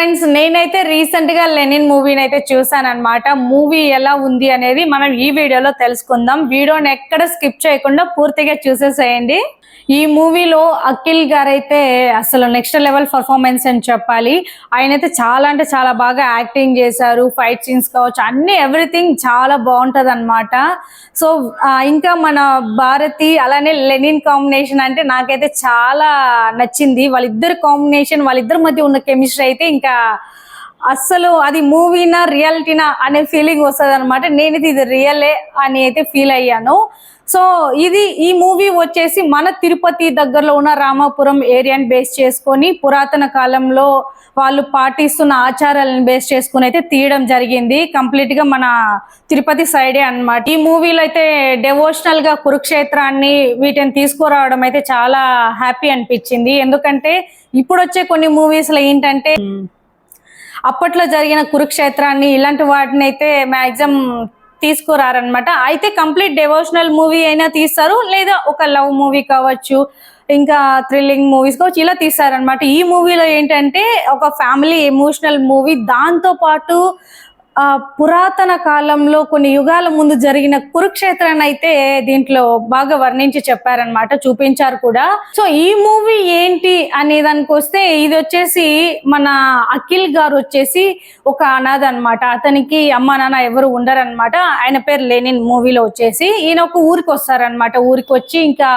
Friends నేనైతే recent గా Lenin మూవీని అయితే చూసానన్నమాట. మూవీ ఎలా ఉంది అనేది మనం ఈ వీడియోలో తెలుసుకుందాం. వీడియోని ఎక్కడ స్కిప్ చేయకుండా పూర్తిగా చూసేసేయండి. ఈ మూవీలో అఖిల్ గారైతే అసలు నెక్స్ట్ లెవెల్ పర్ఫార్మెన్స్ అని చెప్పాలి. ఆయనైతే చాలా అంటే చాలా బాగా యాక్టింగ్ చేశారు. ఫైట్ సీన్స్ కావచ్చు, అన్ని ఎవ్రీథింగ్ చాలా బాగుంటది అనమాట. సో ఇంకా మన భారతి అలానే లెనిన్ కాంబినేషన్ అంటే నాకైతే చాలా నచ్చింది. వాళ్ళిద్దరు కాంబినేషన్, వాళ్ళిద్దరి మధ్య ఉన్న కెమిస్ట్రీ అయితే ఇంకా అస్సలు అది మూవీనా రియాలిటీనా అనే ఫీలింగ్ వస్తుంది అనమాట. నేనైతే ఇది రియలే అని అయితే ఫీల్ అయ్యాను. సో ఈ మూవీ వచ్చేసి మన తిరుపతి దగ్గరలో ఉన్న రామాపురం ఏరియాని బేస్ చేసుకొని పురాతన కాలంలో వాళ్ళు పాటిస్తున్న ఆచారాలను బేస్ చేసుకుని అయితే తీయడం జరిగింది. కంప్లీట్ గా మన తిరుపతి సైడే అన్నమాట. ఈ మూవీలో అయితే డెవోషనల్ గా కురుక్షేత్రాన్ని వీటిని తీసుకురావడం అయితే చాలా హ్యాపీ అనిపించింది. ఎందుకంటే ఇప్పుడు వచ్చే కొన్ని మూవీస్ లో ఏంటంటే అప్పట్లో జరిగిన కురుక్షేత్రాన్ని ఇలాంటి వాటిని అయితే మ్యాక్సిమం తీసుకురారనమాట. అయితే కంప్లీట్ డెవోషనల్ మూవీ అయినా తీస్తారు, లేదా ఒక లవ్ మూవీ కావచ్చు, ఇంకా థ్రిల్లింగ్ మూవీస్ కావచ్చు, ఇలా తీస్తారనమాట. ఈ మూవీలో ఏంటంటే ఒక ఫ్యామిలీ ఎమోషనల్ మూవీ, దాంతో పాటు పురాతన కాలంలో కొన్ని యుగాల ముందు జరిగిన కురుక్షేత్రాన్ని అయితే దీంట్లో బాగా వర్ణించి చెప్పారనమాట, చూపించారు కూడా. సో ఈ మూవీ ఏంటి అనే దానికి వస్తే, ఇది వచ్చేసి మన అఖిల్ గారు వచ్చేసి ఒక అనాథ అనమాట. అతనికి అమ్మా నాన్న ఎవరు ఉండరనమాట. ఆయన పేరు లెనిన్. మూవీలో వచ్చేసి ఈయన ఒక ఊరికి వస్తారనమాట. ఊరికి వచ్చి ఇంకా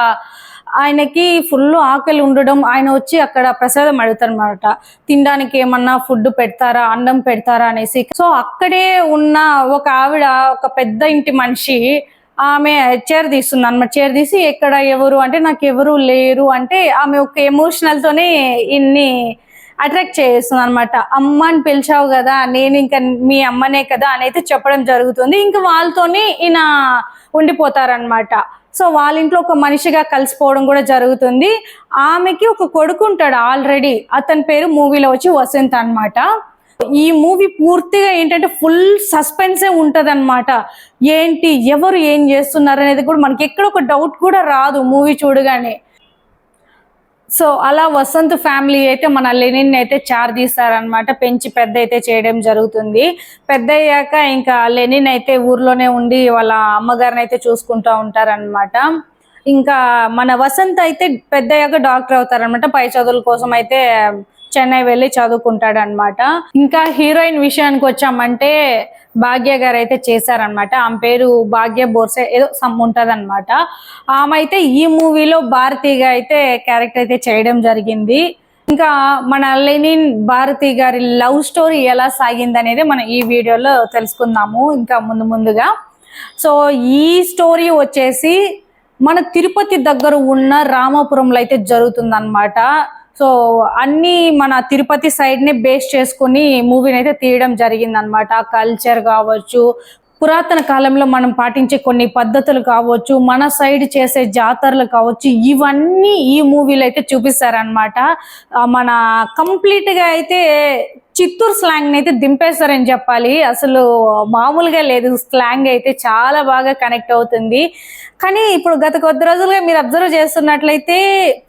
ఆయనకి ఫుల్ ఆకలి ఉండడం, ఆయన వచ్చి అక్కడ ప్రసాదం అడుగుతారనమాట. తినడానికి ఏమన్నా ఫుడ్ పెడతారా, అన్నం పెడతారా అనేసి. సో అక్కడే ఉన్న ఒక ఆవిడ, ఒక పెద్ద ఇంటి మనిషి, ఆమె చైర్ తీస్తుంది అనమాట. చైర్ తీసి ఎక్కడ ఎవరు అంటే నాకు ఎవరు లేరు అంటే, ఆమె ఒక ఎమోషనల్ తోనే ఇన్ని అట్రాక్ట్ చేస్తుంది అనమాట. అమ్మ అని పిలిచావు కదా, నేను ఇంకా మీ అమ్మనే కదా అని అయితే చెప్పడం జరుగుతుంది. ఇంకా వాళ్ళతోని ఈయన ఉండిపోతారనమాట. సో వాళ్ళ ఇంట్లో ఒక మనిషిగా కలిసిపోవడం కూడా జరుగుతుంది. ఆమెకి ఒక కొడుకు ఉంటాడు ఆల్రెడీ, అతని పేరు మూవీలో వచ్చి వసంత్ అనమాట. ఈ మూవీ పూర్తిగా ఏంటంటే ఫుల్ సస్పెన్సే ఉంటది అనమాట. ఏంటి ఎవరు ఏం చేస్తున్నారు అనేది కూడా మనకి ఎక్కడ ఒక డౌట్ కూడా రాదు మూవీ చూడగానే. సో అలా వసంత్ ఫ్యామిలీ అయితే మన లెనిన్ అయితే తీస్తారనమాట. పెంచి పెద్ద అయితే చేయడం జరుగుతుంది. పెద్ద అయ్యాక ఇంకా లెనిన్ అయితే ఊర్లోనే ఉండి వాళ్ళ అమ్మగారిని అయితే చూసుకుంటూ ఉంటారనమాట. ఇంకా మన వసంత్ అయితే పెద్ద అయ్యాక డాక్టర్ అవుతారనమాట. పై చదువుల కోసం అయితే చెన్నై వెళ్ళి చదువుకుంటాడు అనమాట. ఇంకా హీరోయిన్ విషయానికి వచ్చామంటే భాగ్య గారు అయితే చేశారనమాట. ఆమె పేరు భాగ్య బోర్సే ఏదో సమ్ ఉంటది అనమాట. ఆమె అయితే ఈ మూవీలో భారతిగా అయితే క్యారెక్టర్ అయితే చేయడం జరిగింది. ఇంకా మన లెనిన్ భారతి గారి లవ్ స్టోరీ ఎలా సాగింది అనేది మనం ఈ వీడియోలో తెలుసుకుందాము ఇంకా ముందుగా. సో ఈ స్టోరీ వచ్చేసి మన తిరుపతి దగ్గర ఉన్న రామాపురంలో అయితే జరుగుతుంది అనమాట. సో అన్ని మన తిరుపతి సైడ్ ని బేస్ చేసుకుని మూవీని అయితే తీయడం జరిగింది అనమాట. కల్చర్ కావచ్చు, పురాతన కాలంలో మనం పాటించే కొన్ని పద్ధతులు కావచ్చు, మన సైడ్ చేసే జాతరలు కావచ్చు, ఇవన్నీ ఈ మూవీలో అయితే చూపిస్తారనమాట. మన కంప్లీట్ గా అయితే చిత్తూరు స్లాంగ్ అయితే దింపేస్తారని చెప్పాలి. అసలు మామూలుగా లేదు, స్లాంగ్ అయితే చాలా బాగా కనెక్ట్ అవుతుంది. కానీ ఇప్పుడు గత కొద్ది రోజులుగా మీరు అబ్జర్వ్ చేస్తున్నట్లయితే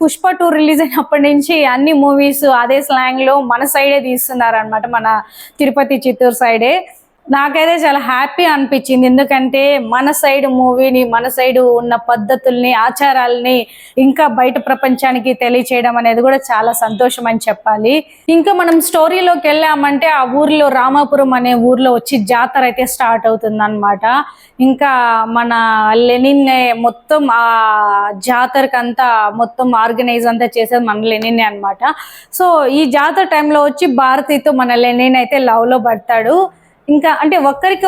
పుష్ప 2 రిలీజ్ అయినప్పటి నుంచి అన్ని మూవీస్ అదే స్లాంగ్ లో మన సైడే తీస్తున్నారు అనమాట, మన తిరుపతి చిత్తూరు సైడే. నాకైతే చాలా హ్యాపీ అనిపించింది. ఎందుకంటే మన సైడ్ మూవీని, మన సైడ్ ఉన్న పద్ధతుల్ని, ఆచారాలని ఇంకా బయట ప్రపంచానికి తెలియచేయడం అనేది కూడా చాలా సంతోషం అని చెప్పాలి. ఇంకా మనం స్టోరీలోకి వెళ్ళామంటే ఆ ఊర్లో రామాపురం అనే ఊర్లో వచ్చి జాతర అయితే స్టార్ట్ అవుతుంది అనమాట. ఇంకా మన లెనిన్ మొత్తం ఆ జాతరకి అంతా మొత్తం ఆర్గనైజ్ అంతా చేసేది మన లెనిన్ అనమాట. సో ఈ జాతర టైంలో వచ్చి భారతితో మన లెనిన్ అయితే లవ్ లో పడతాడు. ఇంకా అంటే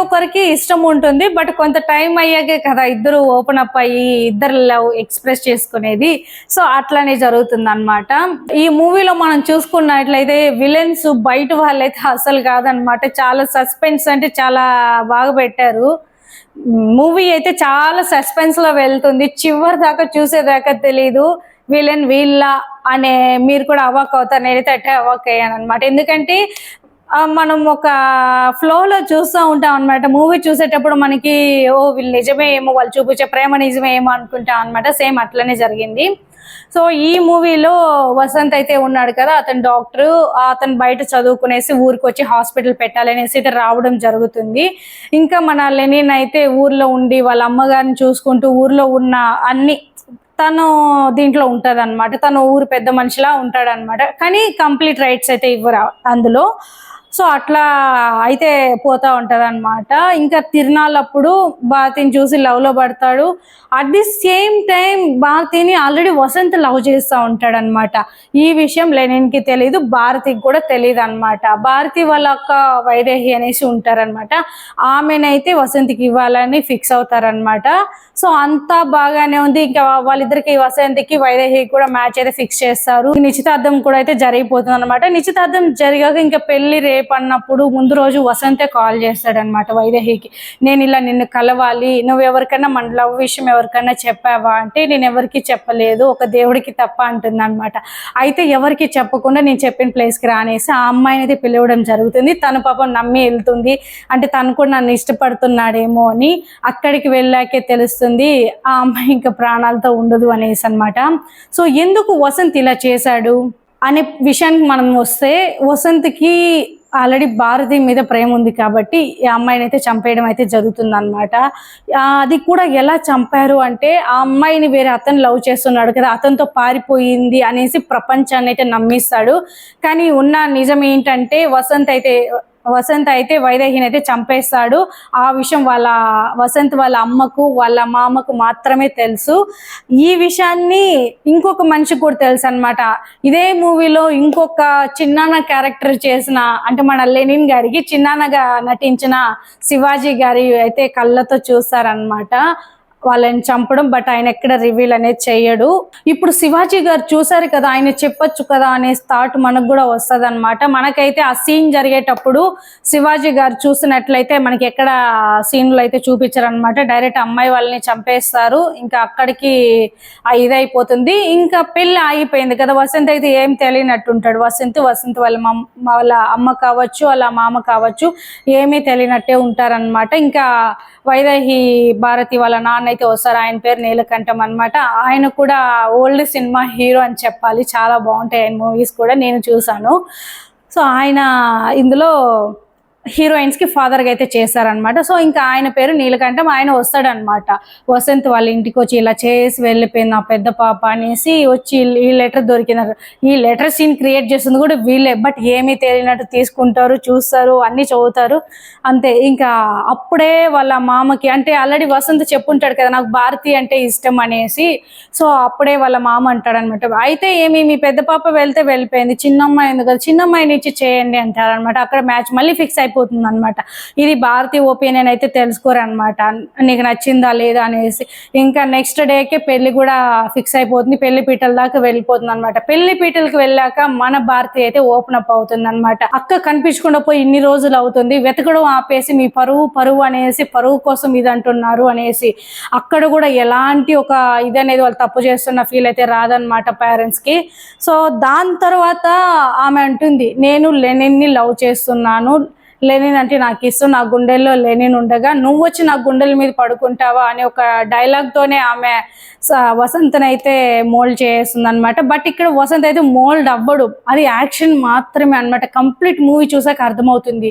ఒకరికి ఇష్టం ఉంటుంది, బట్ కొంత టైం అయ్యాకే కదా ఇద్దరు ఓపెన్ అప్ అయ్యి ఇద్దరు లవ్ ఎక్స్ప్రెస్ చేసుకునేది. సో అట్లానే జరుగుతుంది అనమాట. ఈ మూవీలో మనం చూసుకున్నట్లయితే విలన్స్ బయట వాళ్ళైతే అసలు కాదనమాట. చాలా సస్పెన్స్ అంటే చాలా బాగా పెట్టారు. మూవీ అయితే చాలా సస్పెన్స్ లో వెళ్తుంది. చివరి దాకా చూసేదాకా తెలీదు విలన్ వీళ్ళ అనే మీరు కూడా అవాక్ అవుతారు. నేనైతే అట్టే అవాక్ అయ్యాను అనమాట. ఎందుకంటే మనం ఒక ఫ్లోలో చూస్తూ ఉంటాం అనమాట. మూవీ చూసేటప్పుడు మనకి వీళ్ళు నిజమే ఏమో, వాళ్ళు చూపించే ప్రేమ నిజమే ఏమో అనుకుంటాం అనమాట. సేమ్ అట్లనే జరిగింది. సో ఈ మూవీలో వసంత్ అయితే ఉన్నాడు కదా, అతను డాక్టర్, అతను బయట చదువుకునేసి ఊరికి వచ్చి హాస్పిటల్ పెట్టాలనేసి అయితే రావడం జరుగుతుంది. ఇంకా మన లెనిన్ అయితే ఊర్లో ఉండి వాళ్ళ అమ్మగారిని చూసుకుంటూ ఊర్లో ఉన్న అన్ని తను దీంట్లో ఉంటది అనమాట. తను ఊరు పెద్ద మనిషిలా ఉంటాడనమాట, కానీ కంప్లీట్ రైట్స్ అయితే ఇవ్వరు అందులో. సో అట్లా అయితే పోతా ఉంటది అనమాట. ఇంకా తిరునాళ్ళప్పుడు భారతిని చూసి లవ్ లో పడతాడు. అట్ ది సేమ్ టైం భారతిని ఆల్రెడీ వసంత్ లవ్ చేస్తూ ఉంటాడు అనమాట. ఈ విషయం లెనిన్ కి తెలీదు, భారతికి కూడా తెలియదు అనమాట. భారతి వాళ్ళ అక్క వైదేహి అనేసి ఉంటారనమాట. ఆమెనైతే వసంత్కి ఇవ్వాలని ఫిక్స్ అవుతారనమాట. సో అంతా బాగానే ఉంది. ఇంకా వాళ్ళిద్దరికి వసంత్కి వైదేహి కూడా మ్యాచ్ అయితే ఫిక్స్ చేస్తారు. నిశ్చితార్థం కూడా అయితే జరిగిపోతుంది అనమాట. నిశ్చితార్థం జరిగాక ఇంకా పెళ్లి రేపు అన్నప్పుడు ముందు రోజు వసంతే కాల్ చేస్తాడనమాట వైదేహికి. నేను ఇలా నిన్ను కలవాలి, నువ్వు ఎవరికైనా మన లవ్ విషయం ఎవరికైనా చెప్పావా అంటే నేను ఎవరికి చెప్పలేదు, ఒక దేవుడికి తప్ప అంటుంది అనమాట. అయితే ఎవరికి చెప్పకుండా నేను చెప్పిన ప్లేస్కి రానేసి ఆ అమ్మాయిని అయితే పిలవడం జరుగుతుంది. తను పాపం నమ్మి వెళ్తుంది, అంటే తను కూడా నన్ను ఇష్టపడుతున్నాడేమో అని. అక్కడికి వెళ్ళాకే తెలుస్తుంది ఆ అమ్మాయి ఇంకా ప్రాణాలతో ఉండదు అనేసి అనమాట. సో ఎందుకు వసంత్ ఇలా చేశాడు అనే విషయానికి మనం వస్తే, వసంత్కి ఆల్రెడీ భారతి మీద ప్రేమ ఉంది కాబట్టి ఈ అమ్మాయిని అయితే చంపేయడం అయితే జరుగుతుంది అనమాట. అది కూడా ఎలా చంపారు అంటే, ఆ అమ్మాయిని వేరే అతను లవ్ చేస్తున్నాడు కదా, అతనితో పారిపోయింది అనేసి ప్రపంచాన్ని అయితే నమ్మిస్తాడు. కానీ ఉన్న నిజం ఏంటంటే వసంత్ అయితే వైదేహిని అయితే చంపేస్తాడు. ఆ విషయం వసంత్ వాళ్ళ అమ్మకు వాళ్ళ మామకు మాత్రమే తెలుసు. ఈ విషయాన్ని ఇంకొక మనిషికి కూడా తెలుసు అనమాట. ఇదే మూవీలో ఇంకొక చిన్నాన్న క్యారెక్టర్ చేసిన, అంటే మన లెనిన్ గారికి చిన్నాన్నగా నటించిన శివాజీ గారి అయితే కళ్ళతో చూస్తారనమాట వాళ్ళని చంపడం. బట్ ఆయన ఎక్కడ రివీల్ అనేది చెయ్యడు. ఇప్పుడు శివాజీ గారు చూసారు కదా, ఆయన చెప్పొచ్చు కదా అనే థాట్ మనకు కూడా వస్తుంది అనమాట. మనకైతే ఆ సీన్ జరిగేటప్పుడు శివాజీ గారు చూసినట్లయితే మనకి ఎక్కడ సీన్లు అయితే చూపించారు అనమాట. డైరెక్ట్ అమ్మాయి వాళ్ళని చంపేస్తారు. ఇంకా అక్కడికి ఇదైపోతుంది. ఇంకా పెళ్లి ఆగిపోయింది కదా. వసంత్ అయితే ఏం తెలియనట్టుంటాడు. వసంత్ వాళ్ళ అమ్మ కావచ్చు వాళ్ళ మామ కావచ్చు ఏమీ తెలియనట్టే ఉంటారనమాట. ఇంకా వైదేహి భారతి వాళ్ళ నాన్న అయితే వస్తారు. ఆయన పేరు నీలకంఠం అనమాట. ఆయన కూడా ఓల్డ్ సినిమా హీరో అని చెప్పాలి. చాలా బాగుంటాయి ఆయన మూవీస్ కూడా, నేను చూసాను. సో ఆయన ఇందులో హీరోయిన్స్ కి ఫాదర్ గా అయితే చేశారనమాట. సో ఇంకా ఆయన పేరు నీలకంఠం. ఆయన వస్తాడనమాట. వసంత్ వాళ్ళ ఇంటికి వచ్చి ఇలా చేసి వెళ్ళిపోయింది నా పెద్ద పాప అనేసి వచ్చి ఈ లెటర్ దొరికినారు. ఈ లెటర్ సీన్ క్రియేట్ చేస్తుంది కూడా వీళ్ళే. బట్ ఏమీ తెలియనట్టు తీసుకుంటారు, చూస్తారు, అన్ని చదువుతారు అంతే. ఇంకా అప్పుడే వాళ్ళ మామకి, అంటే ఆల్రెడీ వసంత్ చెప్పుంటాడు కదా నాకు భారతి అంటే ఇష్టం అనేసి. సో అప్పుడే వాళ్ళ మామ అంటాడు అనమాట, అయితే ఏమి మీ పెద్ద పాప వెళ్తే వెళ్ళిపోయింది, చిన్నమ్మాయి ఉంది కదా, చిన్నమ్మాయిని ఇచ్చి చేయండి అంటారనమాట. అక్కడ మ్యాచ్ మళ్ళీ ఫిక్స్ అయిపోతుంది అనమాట. ఇది భారతి ఒపీనియన్ అయితే తెలుసుకోరనమాట, నీకు నచ్చిందా లేదా అనేసి. ఇంకా నెక్స్ట్ డేకే పెళ్లి కూడా ఫిక్స్ అయిపోతుంది. పెళ్లి పీటల దాకా వెళ్ళిపోతుంది అనమాట. పెళ్లి పీటలకు వెళ్ళాక మన భారతి అయితే ఓపెన్ అప్ అవుతుంది అనమాట. అక్క కనిపించకుండా పోయి ఇన్ని రోజులు అవుతుంది, వెతకడం ఆపేసి మీ పరువు అనేసి పరువు కోసం ఇది అంటున్నారు అనేసి. అక్కడ కూడా ఎలాంటి ఒక ఇది అనేది వాళ్ళు తప్పు చేస్తున్న ఫీల్ అయితే రాదనమాట పేరెంట్స్ కి. సో దాని తర్వాత ఆమె అంటుంది, నేను లెనిన్ని లవ్ చేస్తున్నాను, లెనిన్ అంటే నాకు ఇష్టం, నా గుండెల్లో లెనిన్ ఉండగా నువ్వు వచ్చి నా గుండెల మీద పడుకుంటావా అనే ఒక డైలాగ్ తోనే ఆమె వసంత్ అయితే మోల్డ్ చేస్తుంది అనమాట. బట్ ఇక్కడ వసంత్ అయితే మోల్డ్ అవ్వడు, అది యాక్షన్ మాత్రమే అనమాట. కంప్లీట్ మూవీ చూసాక అర్థమవుతుంది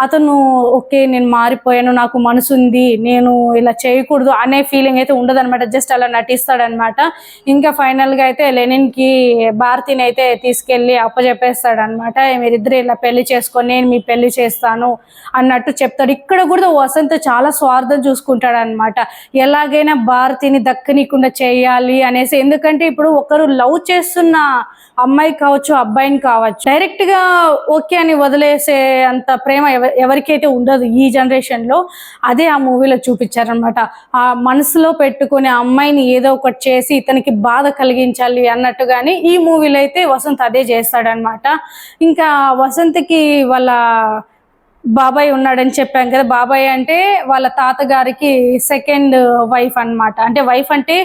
అతను ఓకే నేను మారిపోయాను, నాకు మనసు ఉంది, నేను ఇలా చేయకూడదు అనే ఫీలింగ్ అయితే ఉండదు అనమాట. జస్ట్ అలా నటిస్తాడనమాట. ఇంకా ఫైనల్ గా అయితే లెనిన్ కి భారతిని అయితే తీసుకెళ్లి అప్పచెప్పేస్తాడు అనమాట. మీరిద్దరు ఇలా పెళ్లి చేసుకొని నేను మీ పెళ్లి చేస్తాను అన్నట్టు చెప్తాడు. ఇక్కడ కూడా వసంత్ చాలా స్వార్థం చూసుకుంటాడు అనమాట. ఎలాగైనా భారతిని దక్కనీయకుండా చేయాలి అనేసి. ఎందుకంటే ఇప్పుడు ఒకరు లవ్ చేస్తున్న అమ్మాయి కావచ్చు అబ్బాయిని కావచ్చు డైరెక్ట్ గా ఓకే అని వదిలేసే అంత ప్రేమ ఎవరికైతే ఉండదు ఈ జనరేషన్ లో. అదే ఆ మూవీలో చూపించారనమాట. ఆ మనసులో పెట్టుకుని అమ్మాయిని ఏదో ఒకటి చేసి ఇతనికి బాధ కలిగించాలి అన్నట్టుగాని ఈ మూవీలో అయితే వసంత్ అదే చేస్తాడనమాట. ఇంకా వసంత్కి వాళ్ళ బాబాయ్ ఉన్నాడని చెప్పాం కదా. బాబాయ్ అంటే వాళ్ళ తాతగారికి సెకండ్ వైఫ్ అన్నమాట. అంటే వైఫ్ అంటే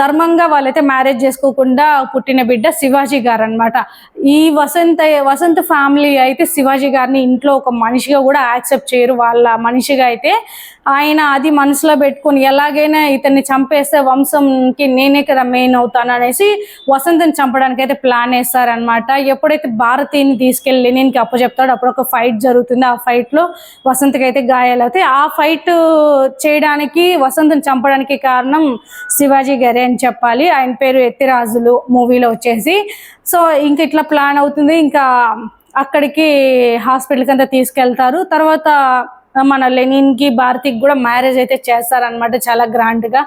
ధర్మంగా వాళ్ళైతే మ్యారేజ్ చేసుకోకుండా పుట్టిన బిడ్డ శివాజీ గారు అనమాట. ఈ వసంత్ ఫ్యామిలీ అయితే శివాజీ గారిని ఇంట్లో ఒక మనిషిగా కూడా యాక్సెప్ట్ చేయరు. వాళ్ళ మనిషిగా అయితే ఆయన అది మనసులో పెట్టుకుని ఎలాగైనా ఇతన్ని చంపేస్తే వంశంకి నేనే కదా మెయిన్ అవుతాను అనేసి వసంత్ని చంపడానికి అయితే ప్లాన్ వేస్తారనమాట. ఎప్పుడైతే భారతిని తీసుకెళ్లి లెనిన్కి అప్పచెప్తాడో అప్పుడు ఒక ఫైట్ జరుగుతుంది. ఆ ఫైట్ లో వసంత్కి అయితే గాయాలు అవుతాయి. ఆ ఫైట్ చేయడానికి వసంత్ని చంపడానికి కారణం శివాజీ గారే అని చెప్పాలి. ఆయన పేరు ఎత్తిరాజులు మూవీలో వచ్చేసి. సో ఇంక ఇట్లా ప్లాన్ అవుతుంది. ఇంకా అక్కడికి హాస్పిటల్కి అంతా తీసుకెళ్తారు. తర్వాత మన లెనిన్కి భారతికి కూడా మ్యారేజ్ అయితే చేస్తారనమాట చాలా గ్రాండ్గా.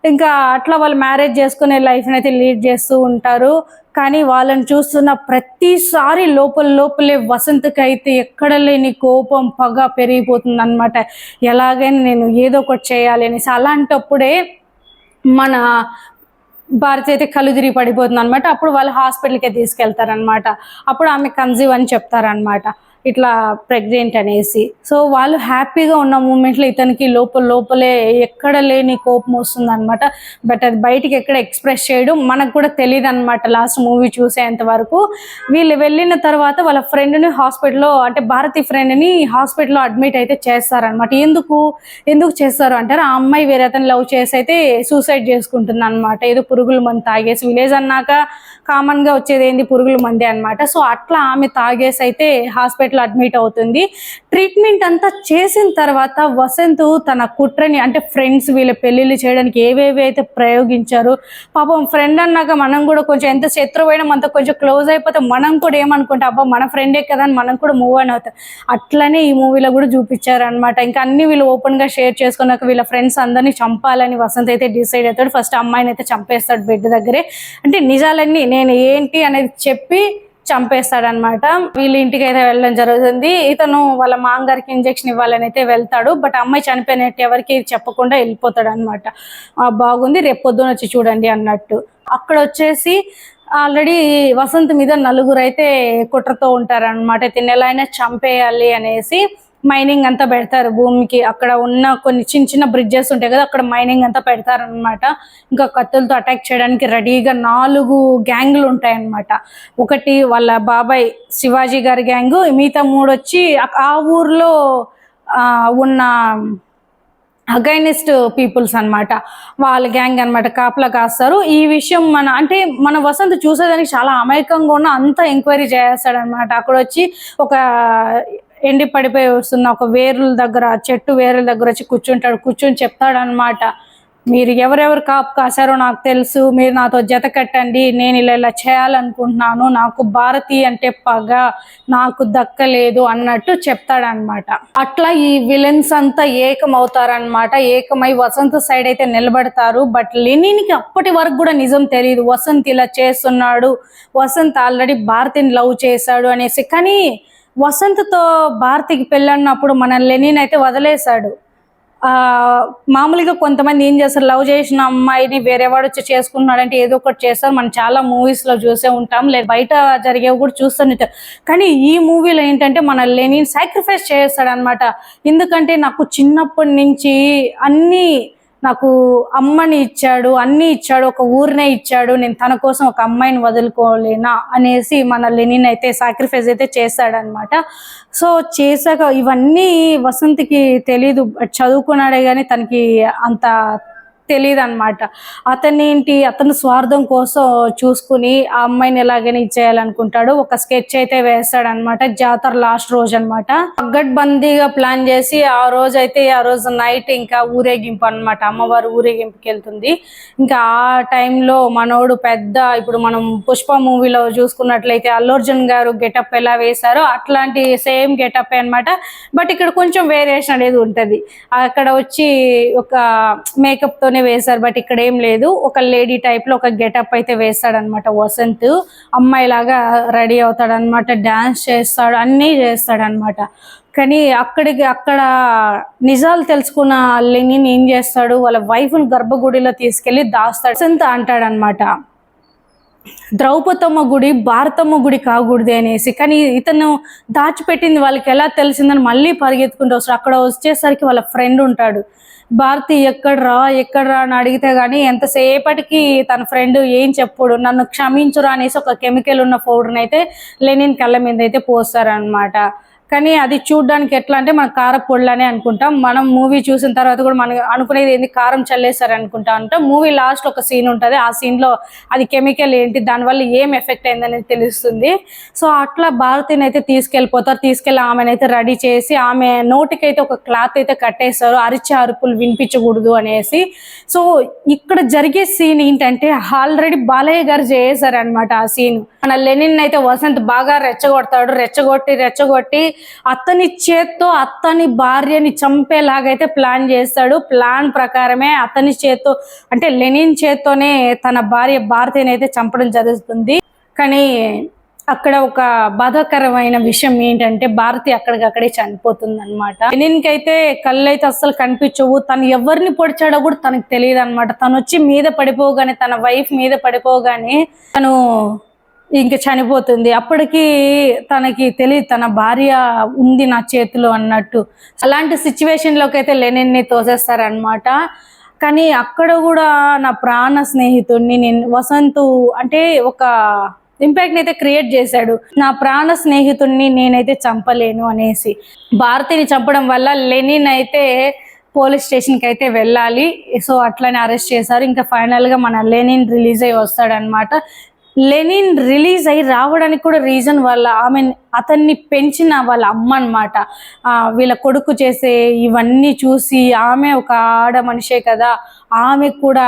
ఇంకా అట్లా వాళ్ళు మ్యారేజ్ చేసుకునే లైఫ్ని అయితే లీడ్ చేస్తూ ఉంటారు. కానీ వాళ్ళని చూస్తున్న ప్రతిసారి లోపలే వసంత్కి అయితే ఎక్కడ లేని కోపం పగ పెరిగిపోతుంది అనమాట. ఎలాగైనా నేను ఏదో ఒకటి చేయాలి అనేసి. అలాంటప్పుడే మన భారతి అయితే కళ్ళు తిరిగి పడిపోతుంది అనమాట. అప్పుడు వాళ్ళు హాస్పిటల్కే తీసుకెళ్తారనమాట. అప్పుడు ఆమె కన్సీవ్ అని చెప్తారనమాట, ఇట్లా ప్రెగ్నెంట్ అనేసి. సో వాళ్ళు హ్యాపీగా ఉన్న మూమెంట్లో ఇతనికి లోపలే ఎక్కడ లేని కోపం వస్తుంది అనమాట. బట్ అది బయటికి ఎక్కడ ఎక్స్ప్రెస్ చేయడం మనకు కూడా తెలియదు అనమాట లాస్ట్ మూవీ చూసేంత వరకు. వీళ్ళు వెళ్ళిన తర్వాత వాళ్ళ ఫ్రెండ్ని హాస్పిటల్లో, అంటే భారతి ఫ్రెండ్ని హాస్పిటల్లో అడ్మిట్ అయితే చేస్తారనమాట. ఎందుకు చేస్తారు అంటారు, ఆ అమ్మాయి వేరే అతను లవ్ చేసి అయితే సూసైడ్ చేసుకుంటుంది అనమాట. ఏదో పురుగుల మందు తాగేసి. విలేజ్ అన్నాక కామన్గా వచ్చేది ఏంది, పురుగుల మందే అనమాట. సో అట్లా ఆమె తాగేసి అయితే హాస్పిటల్ అడ్మిట్ అవుతుంది. ట్రీట్మెంట్ అంతా చేసిన తర్వాత వసంత్ తన కుట్రని, అంటే ఫ్రెండ్స్ వీళ్ళ పెళ్ళిళ్ళు చేయడానికి ఏవేవి అయితే ప్రయోగించారు. పాపం ఫ్రెండ్ అన్నాక మనం కూడా కొంచెం ఎంత శత్రువైనా మనతో కొంచెం క్లోజ్ అయిపోతే మనం కూడా ఏమనుకుంటాం, అబ్బా మన ఫ్రెండే కదా అని మనం కూడా మూవ్ ఆన్ అవుతాం. అట్లనే ఈ మూవీలో కూడా చూపించారు అనమాట. ఇంకా అన్ని వీళ్ళు ఓపెన్గా షేర్ చేసుకున్నాక వీళ్ళ ఫ్రెండ్స్ అందరినీ చంపాలని వసంత్ అయితే డిసైడ్ అవుతాడు. ఫస్ట్ అమ్మాయిని అయితే చంపేస్తాడు బెడ్ దగ్గరే. అంటే నిజాలన్నీ నేను ఏంటి అనేది చెప్పి చంపేస్తాడనమాట. వీళ్ళ ఇంటికి అయితే వెళ్ళడం జరుగుతుంది. ఇతను వాళ్ళ మాంగారికి ఇంజెక్షన్ ఇవ్వాలని అయితే వెళ్తాడు. బట్ అమ్మాయి చనిపోయినట్టు ఎవరికి చెప్పకుండా వెళ్ళిపోతాడు అనమాట. బాగుంది, రేపు పొద్దున వచ్చి చూడండి అన్నట్టు. అక్కడ వచ్చేసి ఆల్రెడీ వసంత్ మీద నలుగురు అయితే కుట్రతో ఉంటారనమాట. ఇతను ఎలా అయినా చంపేయాలి అనేసి మైనింగ్ అంతా పెడతారు భూమికి. అక్కడ ఉన్న కొన్ని చిన్న బ్రిడ్జెస్ ఉంటాయి కదా, అక్కడ మైనింగ్ అంతా పెడతారనమాట. ఇంకా కత్తులతో అటాక్ చేయడానికి రెడీగా 4 గ్యాంగులు ఉంటాయన్నమాట. ఒకటి వాళ్ళ బాబాయ్ శివాజీ గారి గ్యాంగు, మిగతా 3 వచ్చి ఆ ఊర్లో ఉన్న అగైనిస్ట్ పీపుల్స్ అనమాట, వాళ్ళ గ్యాంగ్ అనమాట. కాపలా కాస్తారు. ఈ విషయం మన వసంత్ చూసేదానికి చాలా అమాయకంగా ఉన్న అంతా ఎంక్వైరీ చేస్తాడనమాట. అక్కడ వచ్చి ఒక ఎండి పడిపోయి వస్తున్న ఒక చెట్టు వేరుల దగ్గర వచ్చి కూర్చొని చెప్తాడు అనమాట, మీరు ఎవరెవరు కాపు కాశారో నాకు తెలుసు, మీరు నాతో జత కట్టండి, నేను ఇలా చేయాలనుకుంటున్నాను, నాకు భారతి అంటే పగ, నాకు దక్కలేదు అన్నట్టు చెప్తాడనమాట. అట్లా ఈ విలన్స్ అంతా ఏకమవుతారనమాట. ఏకమై వసంత్ సైడ్ అయితే నిలబడతారు. బట్ లెనిన్కి అప్పటి వరకు కూడా నిజం తెలియదు, వసంత్ ఇలా చేస్తున్నాడు, వసంత్ ఆల్రెడీ భారతిని లవ్ చేశాడు అనేసి. కానీ వసంత్తో భారతికి పెళ్ళన్నప్పుడు మన లెనిన్ అయితే వదిలేశాడు. మామూలుగా కొంతమంది ఏం చేస్తారు, లవ్ చేసిన అమ్మాయిని వేరేవాడు వచ్చి చేసుకున్నాడంటే ఏదో ఒకటి చేస్తారు. మనం చాలా మూవీస్లో చూసే ఉంటాం, లేదు బయట జరిగేవి కూడా చూస్తూనే. కానీ ఈ మూవీలో ఏంటంటే మన లెనిన్ సాక్రిఫైస్ చేస్తాడనమాట. ఎందుకంటే నాకు చిన్నప్పటి నుంచి నాకు అమ్మని ఇచ్చాడు, అన్నీ ఇచ్చాడు, ఒక ఊరినే ఇచ్చాడు, నేను తన కోసం ఒక అమ్మాయిని వదులుకోలేనా అనేసి మన లెనిన్ అయితే సాక్రిఫైస్ అయితే చేస్తాడనమాట. సో చేశాక ఇవన్నీ వసంత్కి తెలీదు, చదువుకున్నాడే కానీ తనకి అంత తెలియదు అనమాట. అతను స్వార్థం కోసం చూసుకుని ఆ అమ్మాయిని ఎలాగైనా ఇచ్చేయాలనుకుంటాడు. ఒక స్కెచ్ అయితే వేస్తాడనమాట. జాతర లాస్ట్ రోజు అనమాట. పగ్గడ్బందీగా ప్లాన్ చేసి ఆ రోజు నైట్ ఇంకా ఊరేగింపు అనమాట. అమ్మవారు ఊరేగింపుకి వెళ్తుంది. ఇంకా ఆ టైంలో మనోడు ఇప్పుడు మనం పుష్ప మూవీలో చూసుకున్నట్లయితే అల్లు అర్జున్ గారు గెటప్ ఎలా వేశారో అట్లాంటి సేమ్ గెటప్ అనమాట. బట్ ఇక్కడ కొంచెం వేరియేషన్ అనేది ఉంటుంది. అక్కడ వచ్చి ఒక మేకప్ తోనే వేశారు, బట్ ఇక్కడ ఏం లేదు. ఒక లేడీ టైప్ లో ఒక గెటప్ అయితే వేస్తాడనమాట. వసంత్ అమ్మాయిలాగా రెడీ అవుతాడనమాట, డాన్స్ చేస్తాడు, అన్నీ చేస్తాడనమాట. కానీ అక్కడ నిజాలు తెలుసుకున్న లెనిన్ ఏం చేస్తాడు, వాళ్ళ వైఫ్ని గర్భగుడిలో తీసుకెళ్లి దాస్తాడు. వసంత్ అంటాడనమాట, ద్రౌపదమ్మ గుడి భారతమ్మ గుడి కాకూడదు అనేసి. కానీ ఇతను దాచిపెట్టింది వాళ్ళకి ఎలా తెలిసిందని మళ్ళీ పరిగెత్తుకుంటూ వస్తాడు. అక్కడ వచ్చేసరికి వాళ్ళ ఫ్రెండ్ ఉంటాడు. భారతి ఎక్కడ్రా అని అడిగితే గానీ ఎంతసేపటికి తన ఫ్రెండ్ ఏం చెప్పుడు, నన్ను క్షమించురా అనేసి ఒక కెమికల్ ఉన్న పౌడర్ని అయితే లెనిన్ కళ్ళ మీద అయితే పోస్తారనమాట. కానీ అది చూడడానికి ఎట్లా అంటే మన కారపొడులనే అనుకుంటాం. మనం మూవీ చూసిన తర్వాత కూడా మనం అనుకునేది ఏంది, కారం చల్లేశారు అనుకుంటా ఉంటాం. మూవీ లాస్ట్ ఒక సీన్ ఉంటుంది. ఆ సీన్లో అది కెమికల్ ఏంటి, దానివల్ల ఏం ఎఫెక్ట్ అయిందనేది తెలుస్తుంది. సో అట్లా భారతిని అయితే తీసుకెళ్ళిపోతారు. తీసుకెళ్ళి ఆమెనైతే రెడీ చేసి ఆమె నోటికి అయితే ఒక క్లాత్ అయితే కట్టేస్తారు, అరిచే అరుపులు వినిపించకూడదు అనేసి. సో ఇక్కడ జరిగే సీన్ ఏంటంటే ఆల్రెడీ బాలయ్య గారు చేశారనమాట ఆ సీన్. మన లెనిన్ అయితే వసంత్ బాగా రెచ్చగొడతాడు. రెచ్చగొట్టి అతని చేత్తో అతని భార్యని చంపేలాగైతే ప్లాన్ చేస్తాడు. ప్లాన్ ప్రకారమే అతని చేత్తో అంటే లెనిన్ చేత్తోనే తన భార్య భారతిని అయితే చంపడం జరుగుతుంది. కానీ అక్కడ ఒక బాధాకరమైన విషయం ఏంటంటే భారతి అక్కడికక్కడే చనిపోతుంది అనమాట. లెనిన్కి అయితే కళ్ళు అయితే అస్సలు కనిపించవు. తను ఎవరిని పొడిచాడో కూడా తనకు తెలియదు అనమాట. తను వచ్చి మీద పడిపోగానే, తన వైఫ్ మీద పడిపోగానే తను ఇంక చనిపోతుంది. అప్పటికి తనకి తెలియదు తన భార్య ఉంది నా చేతిలో అన్నట్టు. అలాంటి సిచ్యువేషన్లోకి అయితే లెనిన్ని తోసేస్తారనమాట. కానీ అక్కడ కూడా నా ప్రాణ స్నేహితుడిని నేను వసంతు అంటే ఒక ఇంపాక్ట్ అయితే క్రియేట్ చేశాడు. నా ప్రాణ స్నేహితుడిని నేనైతే చంపలేను అనేసి. భారతిని చంపడం వల్ల లెనిన్ అయితే పోలీస్ స్టేషన్కి అయితే వెళ్ళాలి. సో అట్లనే అరెస్ట్ చేశారు. ఇంకా ఫైనల్గా మన లెనిన్ రిలీజ్ అయ్యి వస్తాడనమాట. లెనిన్ రిలీజ్ అయ్యి రావడానికి కూడా రీజన్ వాళ్ళ అతన్ని పెంచిన వాళ్ళ అమ్మ అనమాట. వీళ్ళ కొడుకు చేసే ఇవన్నీ చూసి ఆమె ఒక ఆడ మనిషే కదా, ఆమె కూడా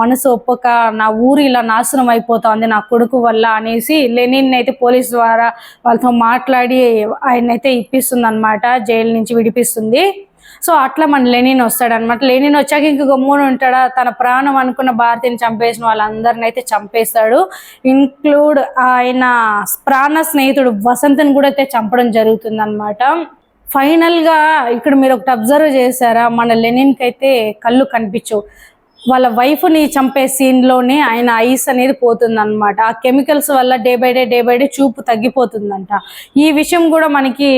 మనసు ఒప్పక నా ఊరు ఇలా నాశనం అయిపోతుంది నా కొడుకు వల్ల అనేసి లెనిన్ అయితే పోలీస్ ద్వారా వాళ్ళతో మాట్లాడి ఆయనైతే ఇప్పిస్తుంది అనమాట, జైలు నుంచి విడిపిస్తుంది. సో అట్లా మన లెనిన్ వస్తాడనమాట. లెనిన్ వచ్చాక ఇంక గమ్మున ఉంటాడా, తన ప్రాణం అనుకున్న భారతిని చంపేసిన వాళ్ళందరిని అయితే చంపేస్తాడు. ఇంక్లూడ్ ఆయన ప్రాణ స్నేహితుడు వసంత్ని కూడా అయితే చంపడం జరుగుతుంది అనమాట. ఫైనల్గా ఇక్కడ మీరు ఒకటి అబ్జర్వ్ చేశారా, మన లెనిన్కి అయితే కళ్ళు కనిపించవు. వాళ్ళ వైఫ్ని చంపే సీన్లోనే ఆయన ఐస్ అనేది పోతుంది అనమాట. ఆ కెమికల్స్ వల్ల డే బై డే చూపు తగ్గిపోతుందంట. ఈ విషయం కూడా మనకి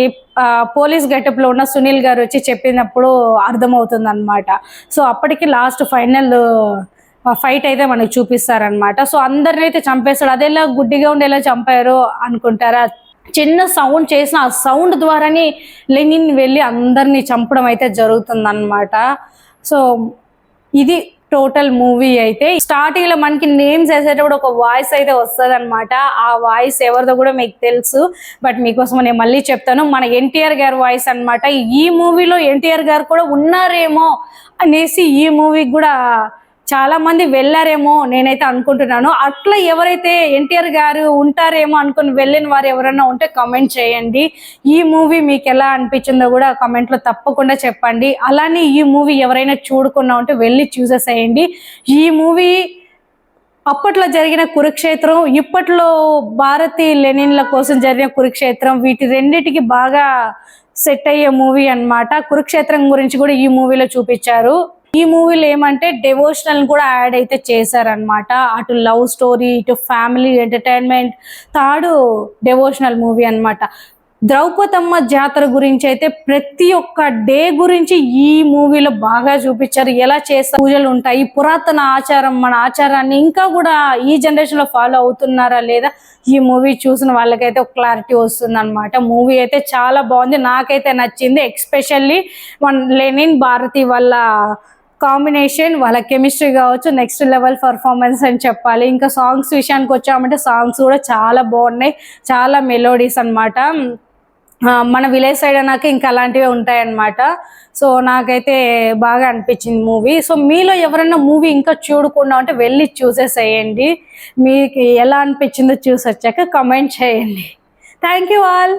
పోలీస్ గెటప్లో ఉన్న సునీల్ గారు వచ్చి చెప్పినప్పుడు అర్థమవుతుంది అనమాట. సో అప్పటికి లాస్ట్ ఫైనల్ ఫైట్ అయితే మనకు చూపిస్తారనమాట. సో అందరిని అయితే చంపేస్తాడు. అదేలా గుడ్డిగా ఉండి ఎలా చంపారో అనుకుంటారా, చిన్న సౌండ్ చేసిన ఆ సౌండ్ ద్వారానే లెనిన్ వెళ్ళి అందరినీ చంపడం అయితే జరుగుతుంది అనమాట. సో ఇది టోటల్ మూవీ అయితే. స్టార్టింగ్ లో మనకి నేమ్స్ వేసేటప్పుడు ఒక వాయిస్ అయితే వస్తుంది అనమాట. ఆ వాయిస్ ఎవరిదో కూడా మీకు తెలుసు, బట్ మీకోసం నేను మళ్ళీ చెప్తాను. మన ఎన్టీఆర్ గారి వాయిస్ అనమాట. ఈ మూవీలో ఎన్టీఆర్ గారు కూడా ఉన్నారేమో అనేసి ఈ మూవీకి కూడా చాలా మంది వెళ్ళారేమో నేనైతే అనుకుంటున్నాను. అట్లా ఎవరైతే ఎన్టీఆర్ గారు ఉంటారేమో అనుకుని వెళ్ళిన వారు ఎవరైనా ఉంటే కామెంట్ చేయండి. ఈ మూవీ మీకు ఎలా అనిపించిందో కూడా కామెంట్లో తప్పకుండా చెప్పండి. అలానే ఈ మూవీ ఎవరైనా చూడకుండా ఉంటే వెళ్ళి చూసేసేయండి. ఈ మూవీ అప్పట్లో జరిగిన కురుక్షేత్రం, ఇప్పట్లో భారతి లెనిన్ల కోసం జరిగిన కురుక్షేత్రం, వీటి రెండిటికి బాగా సెట్ అయ్యే మూవీ అన్నమాట. కురుక్షేత్రం గురించి కూడా ఈ మూవీలో చూపించారు. ఈ మూవీలో ఏమంటే డెవోషనల్ కూడా యాడ్ అయితే చేశారనమాట. అటు లవ్ స్టోరీ, ఇటు family entertainment, third devotional movie అనమాట. ద్రౌపదమ్మ జాతర గురించి అయితే ప్రతి ఒక్క డే గురించి ఈ మూవీలో బాగా చూపించారు. ఎలా చేస్తారు, పూజలు ఉంటాయి, పురాతన ఆచారం, మన ఆచారాన్ని ఇంకా కూడా ఈ జనరేషన్ లో ఫాలో అవుతున్నారా లేదా ఈ మూవీ చూసిన వాళ్ళకైతే ఒక క్లారిటీ వస్తుంది అనమాట. మూవీ అయితే చాలా బాగుంది, నాకైతే నచ్చింది. ఎక్స్పెషల్లీ లెనిన్ భారతి వాళ్ళ కాంబినేషన్, వాళ్ళ కెమిస్ట్రీ కావచ్చు నెక్స్ట్ లెవెల్ పర్ఫార్మెన్స్ అని చెప్పాలి. ఇంకా సాంగ్స్ విషయానికి వచ్చామంటే సాంగ్స్ కూడా చాలా బాగున్నాయి, చాలా మెలోడీస్ అనమాట. మన విలేజ్ సైడ్ అన్నాక ఇంకా అలాంటివే ఉంటాయన్నమాట. సో నాకైతే బాగా అనిపించింది మూవీ. సో మీలో ఎవరైనా మూవీ ఇంకా చూడకుండా ఉంటే వెళ్ళి చూసేసేయండి. మీకు ఎలా అనిపించిందో చూసి వచ్చాక కమెంట్ చేయండి. Thank you all.